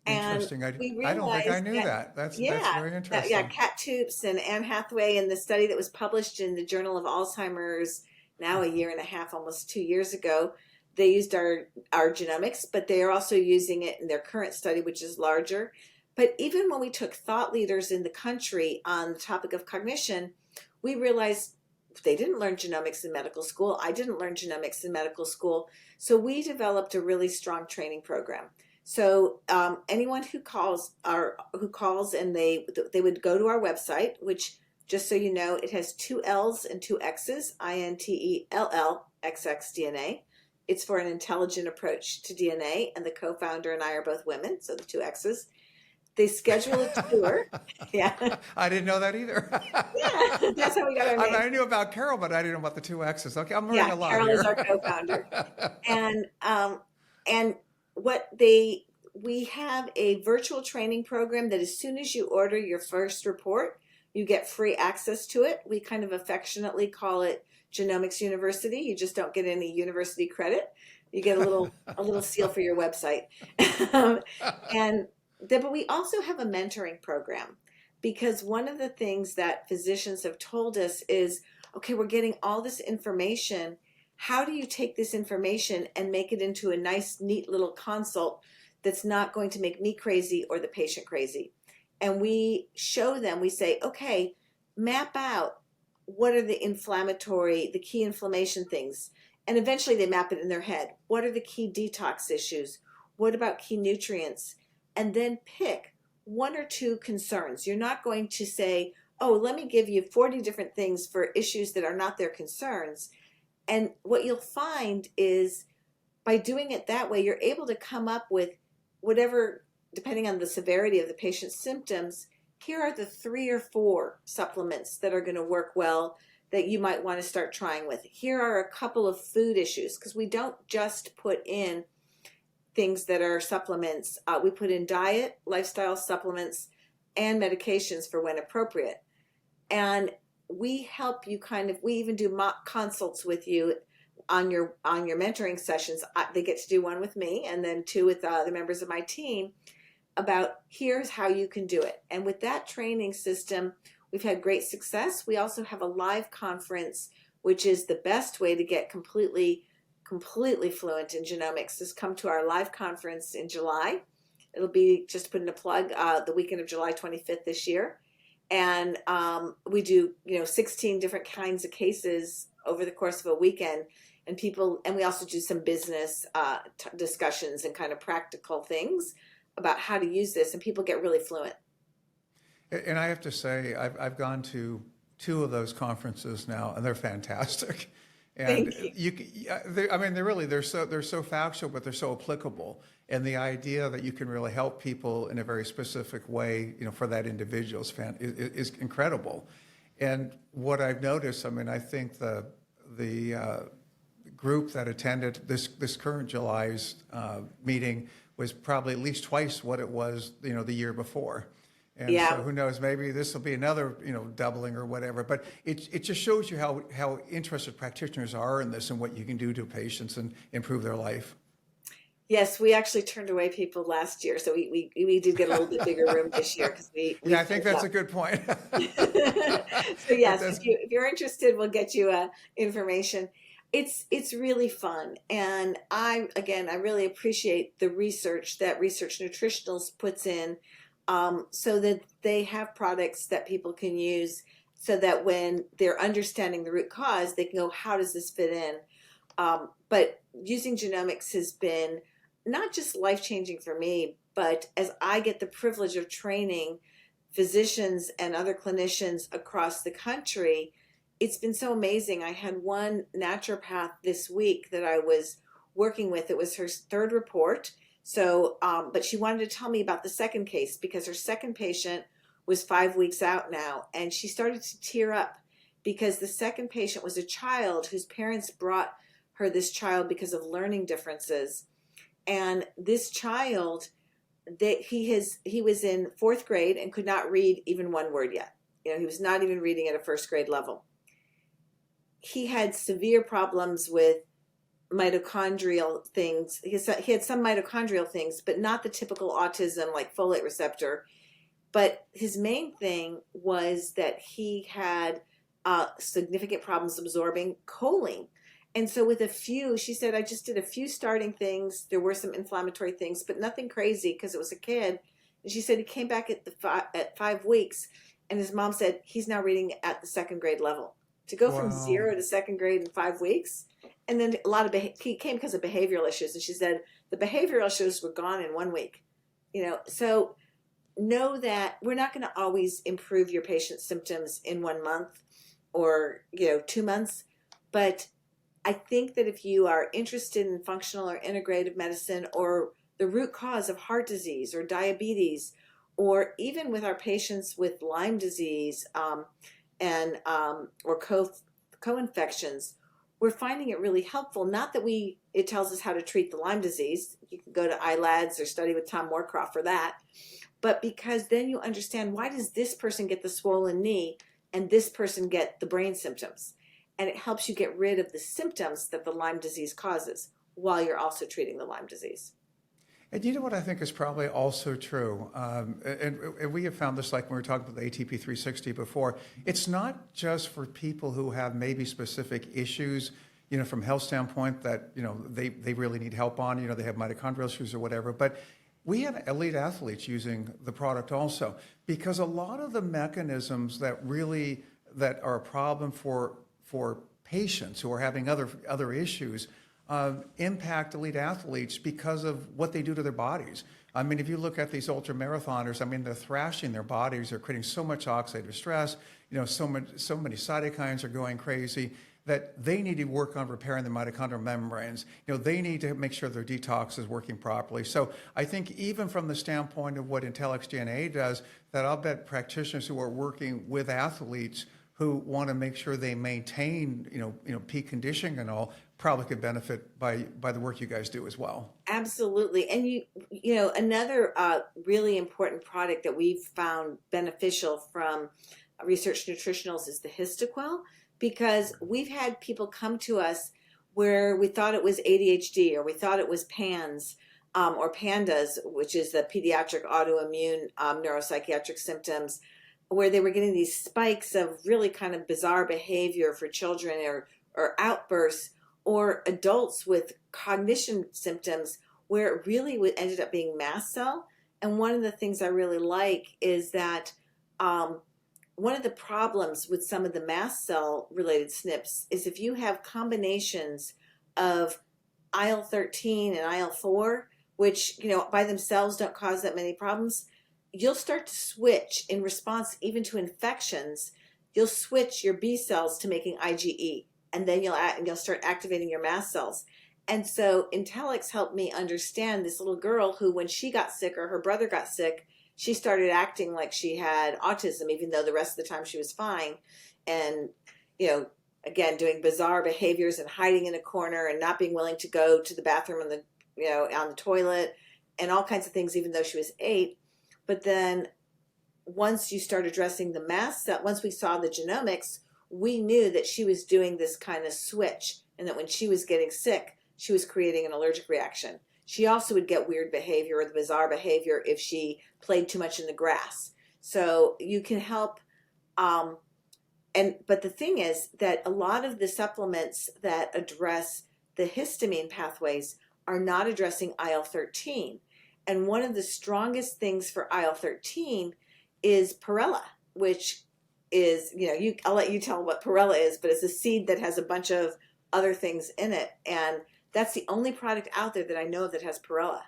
Interesting. I don't think I knew that. That's very interesting. Yeah, Kat Toops and Anne Hathaway, and the study that was published in the Journal of Alzheimer's now a year and a half, almost 2 years ago, they used our genomics, but they are also using it in their current study, which is larger. But even when we took thought leaders in the country on the topic of cognition, we realized they didn't learn genomics in medical school. I didn't learn genomics in medical school. So we developed a really strong training program. So anyone who calls and they would go to our website, which, just so you know, it has 2 L's and 2 X's, INTELLXX DNA. It's for an intelligent approach to DNA, and the co-founder and I are both women, so the 2 X's. They schedule a tour. Yeah. I didn't know that either. Yeah, that's how we got our name. I knew about Carol, but I didn't know about the 2 X's. Okay, I'm learning a lot Carol here. is our co-founder. And we have a virtual training program that as soon as you order your first report, you get free access to it. We kind of affectionately call it Genomics University. You just don't get any university credit. You get a little seal for your website. But we also have a mentoring program, because one of the things that physicians have told us is, okay, we're getting all this information. How do you take this information and make it into a nice, neat little consult that's not going to make me crazy or the patient crazy? And we show them, we say, okay, map out what are the key inflammation things. And eventually they map it in their head. What are the key detox issues? What about key nutrients? and then pick one or two concerns. You're not going to say, oh, let me give you 40 different things for issues that are not their concerns. And what you'll find is by doing it that way, you're able to come up with whatever, depending on the severity of the patient's symptoms, here are the 3 or 4 supplements that are going to work well that you might want to start trying with. Here are a couple of food issues, because we don't just put in things that are supplements. We put in diet, lifestyle supplements, and medications for when appropriate. And we help you we even do mock consults with you on your mentoring sessions. They get to do one with me and then 2 with the members of my team about here's how you can do it. And with that training system, we've had great success. We also have a live conference, which is the best way to get completely fluent in genomics. Just come to our live conference in July. It'll be, just to put in a plug, the weekend of July 25th this year. And we do 16 different kinds of cases over the course of a weekend, and we also do some business discussions and kind of practical things about how to use this, and people get really fluent. And I have to say, I've gone to 2 of those conferences now, and they're fantastic. And Thank you. they're so factual, but they're so applicable. And the idea that you can really help people in a very specific way, for that individual is incredible. And what I've noticed, I think the group that attended this current July's meeting was probably at least twice what it was, the year before. And so who knows, maybe this will be another, doubling or whatever. But it just shows you how interested practitioners are in this and what you can do to patients and improve their life. Yes, we actually turned away people last year, so we did get a little bit bigger room this year because we I think that's a good point. So yes, if you're interested, we'll get you information. It's really fun, and I really appreciate the research that Researched Nutritionals puts in, so that they have products that people can use, so that when they're understanding the root cause, they can go, how does this fit in? But using genomics has been not just life-changing for me, but as I get the privilege of training physicians and other clinicians across the country, it's been so amazing. I had one naturopath this week that I was working with. It was her 3rd report. So, but she wanted to tell me about the 2nd case because her 2nd patient was 5 weeks out now, and she started to tear up because the 2nd patient was a child whose parents brought her this child because of learning differences. And this child, he was in 4th grade and could not read even one word yet. He was not even reading at a 1st grade level. He had severe problems with mitochondrial things. He had some mitochondrial things, but not the typical autism like folate receptor. But his main thing was that he had significant problems absorbing choline. And so she said, I just did a few starting things. There were some inflammatory things, but nothing crazy because it was a kid. And she said he came back at 5 weeks, and his mom said he's now reading at the 2nd grade level. To go from 0 to 2nd grade in 5 weeks, and then he came because of behavioral issues. And she said the behavioral issues were gone in 1 week. So know that we're not going to always improve your patient's symptoms in 1 month or 2 months, but I think that if you are interested in functional or integrative medicine or the root cause of heart disease or diabetes, or even with our patients with Lyme disease or co-infections, we're finding it really helpful. Not that it tells us how to treat the Lyme disease. You can go to iLads or study with Tom Moorcroft for that. But because then you understand, why does this person get the swollen knee and this person get the brain symptoms? And it helps you get rid of the symptoms that the Lyme disease causes while you're also treating the Lyme disease. And you know what I think is probably also true, and we have found this, like when we were talking about the ATP 360 before, it's not just for people who have maybe specific issues, from health standpoint that, they really need help on, they have mitochondrial issues or whatever, but we have elite athletes using the product also, because a lot of the mechanisms that are a problem for patients who are having other issues impact elite athletes because of what they do to their bodies. I mean, if you look at these ultra marathoners, I mean, they're thrashing their bodies, they're creating so much oxidative stress, so many cytokines are going crazy that they need to work on repairing the mitochondrial membranes. They need to make sure their detox is working properly. So I think even from the standpoint of what Intellex DNA does, that I'll bet practitioners who are working with athletes who want to make sure they maintain, peak conditioning and all, probably could benefit by the work you guys do as well. Absolutely. And another really important product that we've found beneficial from Researched Nutritionals is the Histoquel, because we've had people come to us where we thought it was ADHD, or we thought it was PANS, or PANDAS, which is the pediatric autoimmune neuropsychiatric symptoms, where they were getting these spikes of really kind of bizarre behavior for children, or outbursts, or adults with cognition symptoms where it really ended up being mast cell. And one of the things I really like is that one of the problems with some of the mast cell related SNPs is if you have combinations of IL-13 and IL-4, which by themselves don't cause that many problems, you'll start to switch in response even to infections. You'll switch your B cells to making IgE, and then you'll start activating your mast cells. And so Intellex helped me understand this little girl who, when she got sick or her brother got sick, she started acting like she had autism, even though the rest of the time she was fine. And, again, doing bizarre behaviors and hiding in a corner and not being willing to go to the bathroom on the toilet and all kinds of things, even though she was 8. But then once you start addressing the mast cell, once we saw the genomics, we knew that she was doing this kind of switch, and that when she was getting sick, she was creating an allergic reaction. She also would get weird behavior or the bizarre behavior if she played too much in the grass. So you can help. But the thing is that a lot of the supplements that address the histamine pathways are not addressing IL-13. And one of the strongest things for IL-13 is Perella, which is, I'll let you tell what Perella is, but it's a seed that has a bunch of other things in it. And that's the only product out there that I know of that has Perella.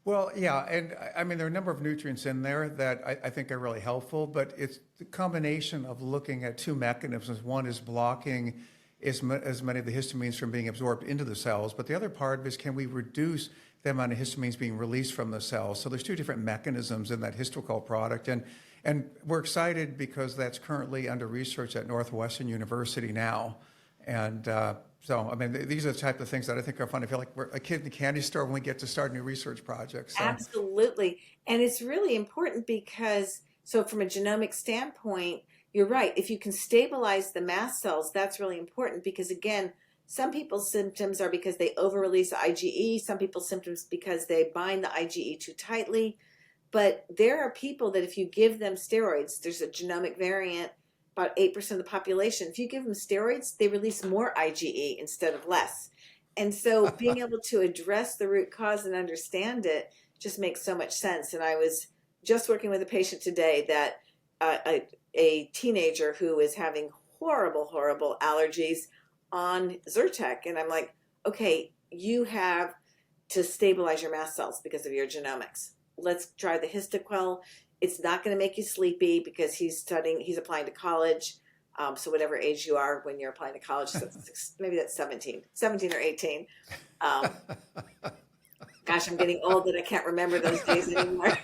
Well, yeah, and I mean, there are a number of nutrients in there that I think are really helpful, but it's the combination of looking at two mechanisms. One is blocking as many of the histamines from being absorbed into the cells, but the other part is, can we reduce the amount of histamines being released from the cells? So there's two different mechanisms in that Histoquel product, and we're excited because that's currently under research at Northwestern University now. And so, I mean, these are the type of things that I think are fun. I feel like we're a kid in the candy store when we get to start new research projects. So. Absolutely. And it's really important because, so from a genomic standpoint, you're right. If you can stabilize the mast cells, that's really important because, again, some people's symptoms are because they over-release IgE. Some people's symptoms because they bind the IgE too tightly. But there are people that if you give them steroids, there's a genomic variant, about 8% of the population. If you give them steroids, they release more IgE instead of less. And so being able to address the root cause and understand it just makes so much sense. And I was just working with a patient today that a teenager who is having horrible allergies on Zyrtec. And I'm like, okay, you have to stabilize your mast cells because of your genomics. Let's try the Histoquel. It's not going to make you sleepy because he's applying to college. So whatever age you are when you're applying to college, so maybe that's 17 or 18. Gosh, I'm getting old that I can't remember those days anymore.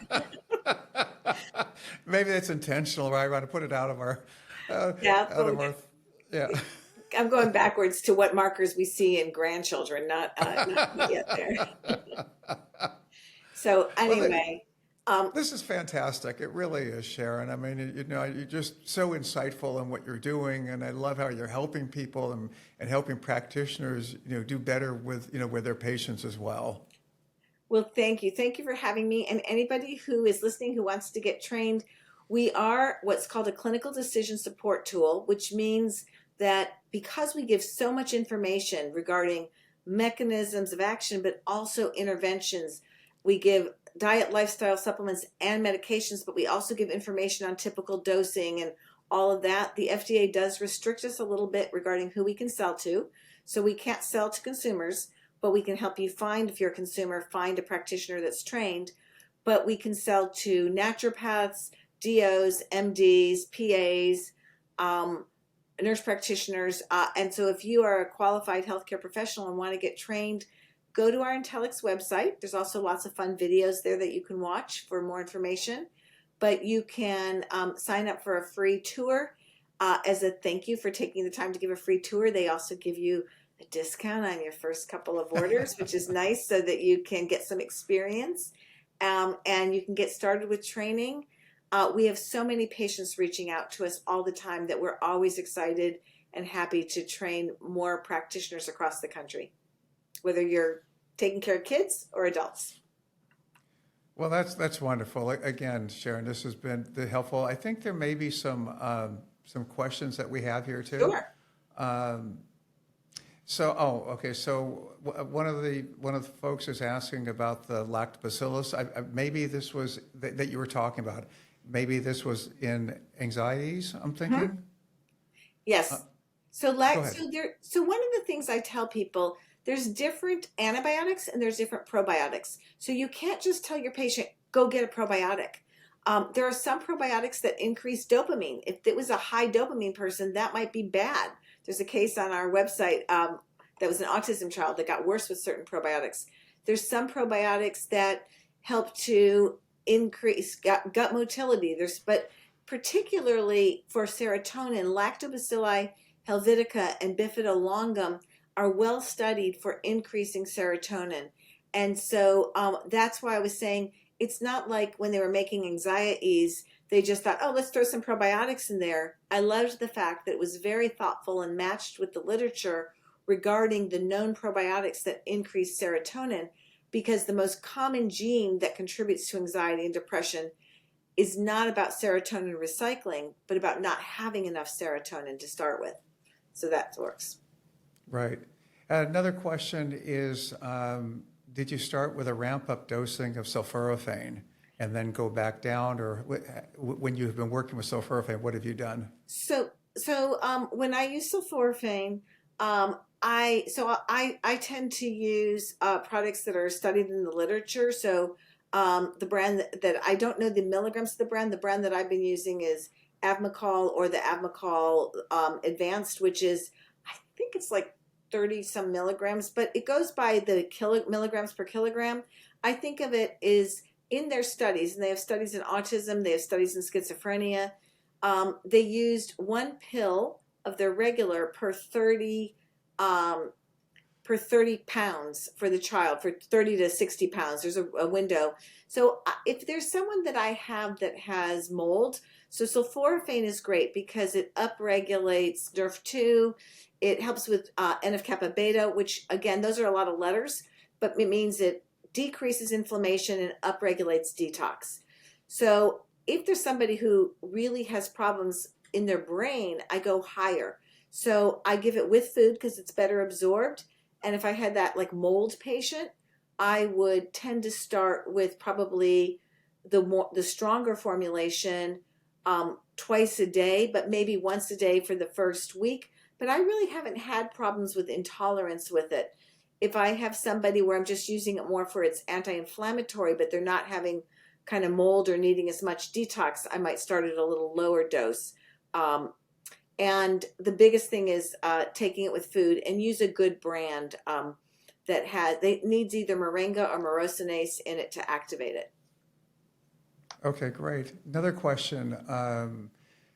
Maybe that's intentional, right? I want to put it out of our, yeah. I'm going backwards to what markers we see in grandchildren, not yet there. So anyway. This is fantastic. It really is, Sharon. I mean, you're just so insightful in what you're doing, and I love how you're helping people and helping practitioners, do better with their patients as well. Well, thank you. Thank you for having me. And anybody who is listening who wants to get trained, we are what's called a clinical decision support tool, which means that because we give so much information regarding mechanisms of action, but also interventions, we give diet, lifestyle, supplements, and medications, but we also give information on typical dosing and all of that. The FDA does restrict us a little bit regarding who we can sell to. So we can't sell to consumers, but we can help you find, if you're a consumer, find a practitioner that's trained. But we can sell to naturopaths, DOs, MDs, PAs, nurse practitioners. And so if you are a qualified healthcare professional and want to get trained, go to our Intellics website. There's also lots of fun videos there that you can watch for more information. But you can sign up for a free tour as a thank you for taking the time to give a free tour. They also give you a discount on your first couple of orders, which is nice, so that you can get some experience and you can get started with training. We have so many patients reaching out to us all the time that we're always excited and happy to train more practitioners across the country, whether you're taking care of kids or adults. Well, that's wonderful. Again, Sharon, this has been helpful. I think there may be some questions that we have here too. Sure. Okay. So one of the folks is asking about the lactobacillus. Maybe this was that you were talking about. Maybe this was in anxieties, I'm thinking. Yes. So one of ahead. the things I tell people, there's different antibiotics and there's different probiotics. So you can't just tell your patient, go get a probiotic. There are some probiotics that increase dopamine. If it was a high dopamine person, that might be bad. There's a case on our website that was an autism child that got worse with certain probiotics. There's some probiotics that help to increase gut motility. But particularly for serotonin, Lactobacilli helvetica and bifidolongum are well studied for increasing serotonin. And so that's why I was saying it's not like when they were making anxieties, they just thought, oh, let's throw some probiotics in there. I loved the fact that it was very thoughtful and matched with the literature regarding the known probiotics that increase serotonin, because the most common gene that contributes to anxiety and depression is not about serotonin recycling, but about not having enough serotonin to start with. So that works. Right. Another question is, did you start with a ramp-up dosing of sulforaphane and then go back down, or when you've been working with sulforaphane, what have you done? So when I use sulforaphane, I tend to use products that are studied in the literature. So the brand that I don't know the milligrams of the brand that I've been using is Avmacol, or the Avmacol Advanced, which is, I think it's like 30 some milligrams, but it goes by the milligrams per kilogram. I think of it is in their studies, and they have studies in autism, they have studies in schizophrenia. They used one pill of their regular per 30 pounds for the child, for 30 to 60 pounds. There's a window. So if there's someone that I have that has mold, so sulforaphane is great because it upregulates NRF2. It helps with NF-kappa beta, which again, those are a lot of letters, but it means it decreases inflammation and upregulates detox. So if there's somebody who really has problems in their brain, I go higher. So I give it with food because it's better absorbed. And if I had that like mold patient, I would tend to start with probably the stronger formulation twice a day, but maybe once a day for the first week. But I really haven't had problems with intolerance with it. If I have somebody where I'm just using it more for its anti-inflammatory, but they're not having kind of mold or needing as much detox, I might start at a little lower dose. And the biggest thing is taking it with food, and use a good brand that needs either moringa or morosinase in it to activate it. Okay, great. Another question.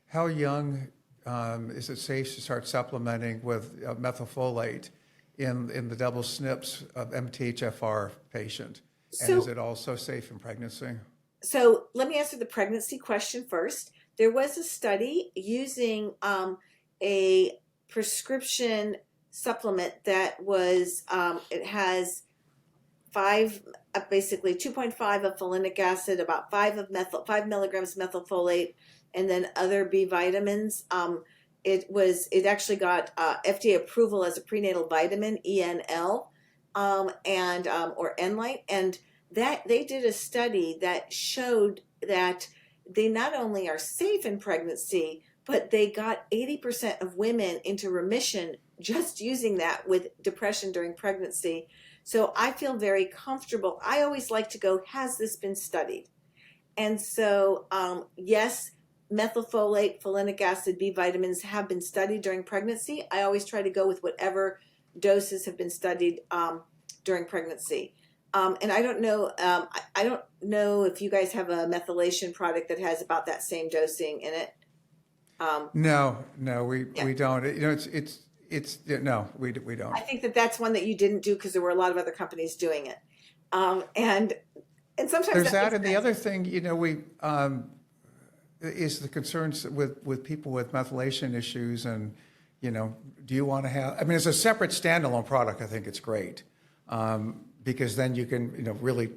How young is it safe to start supplementing with methylfolate in the double SNPs of MTHFR patient? And is it also safe in pregnancy? So let me answer the pregnancy question first. There was a study using a prescription supplement that was, it has basically 2.5 of folinic acid, about 5 milligrams methylfolate, and then other B vitamins. It actually got FDA approval as a prenatal vitamin, ENL, or Enlite, and that they did a study that showed that they not only are safe in pregnancy, but they got 80% of women into remission just using that with depression during pregnancy. So I feel very comfortable. I always like to go, has this been studied? And so, yes, methylfolate, folinic acid, B vitamins have been studied during pregnancy. I always try to go with whatever doses have been studied during pregnancy. And I don't know. I don't know if you guys have a methylation product that has about that same dosing in it. No, we Yeah. we don't. No, we don't. I think that that's one that you didn't do because there were a lot of other companies doing it. And sometimes There's that, makes and the sense. other thing, we is the concerns with people with methylation issues, and do you want to have? I mean, as a separate standalone product, I think it's great because then you can really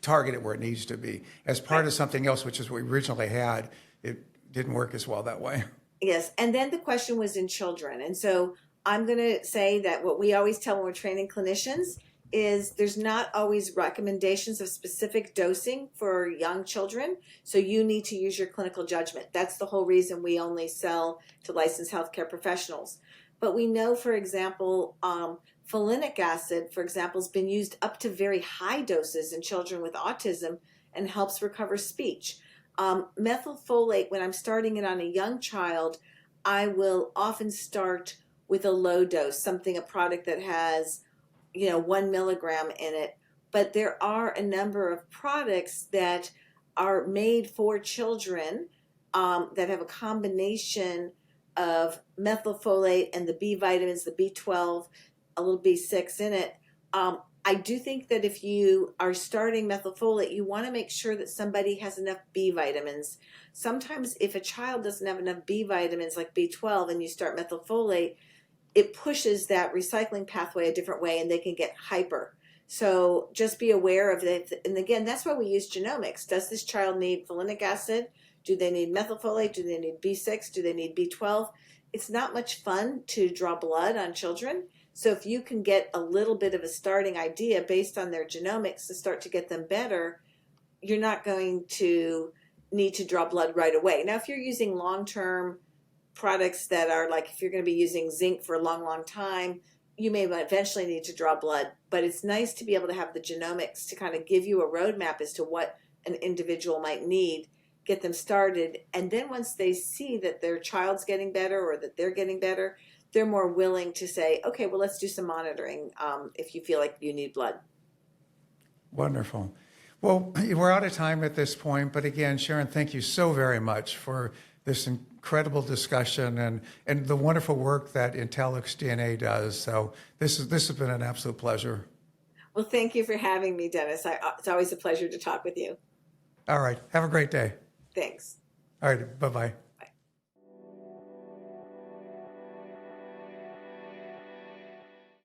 target it where it needs to be. As part of something else, which is what we originally had, it didn't work as well that way. Yes, and then the question was in children. And so I'm going to say that what we always tell when we're training clinicians is there's not always recommendations of specific dosing for young children. So you need to use your clinical judgment. That's the whole reason we only sell to licensed healthcare professionals. But we know, for example, folinic acid, for example, has been used up to very high doses in children with autism and helps recover speech. Methylfolate, when I'm starting it on a young child, I will often start with a low dose, a product that has 1 milligram in it. But there are a number of products that are made for children that have a combination of methylfolate and the B vitamins, the B12, a little B6 in it. I do think that if you are starting methylfolate, you want to make sure that somebody has enough B vitamins. Sometimes if a child doesn't have enough B vitamins like B12 and you start methylfolate, it pushes that recycling pathway a different way and they can get hyper. So just be aware of it. And again, that's why we use genomics. Does this child need folinic acid? Do they need methylfolate? Do they need B6? Do they need B12? It's not much fun to draw blood on children. So if you can get a little bit of a starting idea based on their genomics to start to get them better, you're not going to need to draw blood right away. Now, if you're using long-term products that are like, if you're going to be using zinc for a long, long time, you may eventually need to draw blood. But it's nice to be able to have the genomics to kind of give you a roadmap as to what an individual might need, get them started. And then once they see that their child's getting better or that they're getting better, they're more willing to say, okay, well, let's do some monitoring if you feel like you need blood. Wonderful. Well, we're out of time at this point, but again, Sharon, thank you so very much for this incredible discussion and the wonderful work that Intelix DNA does. So this has been an absolute pleasure. Well, thank you for having me, Dennis. It's always a pleasure to talk with you. All right. Have a great day. Thanks. All right. Bye-bye.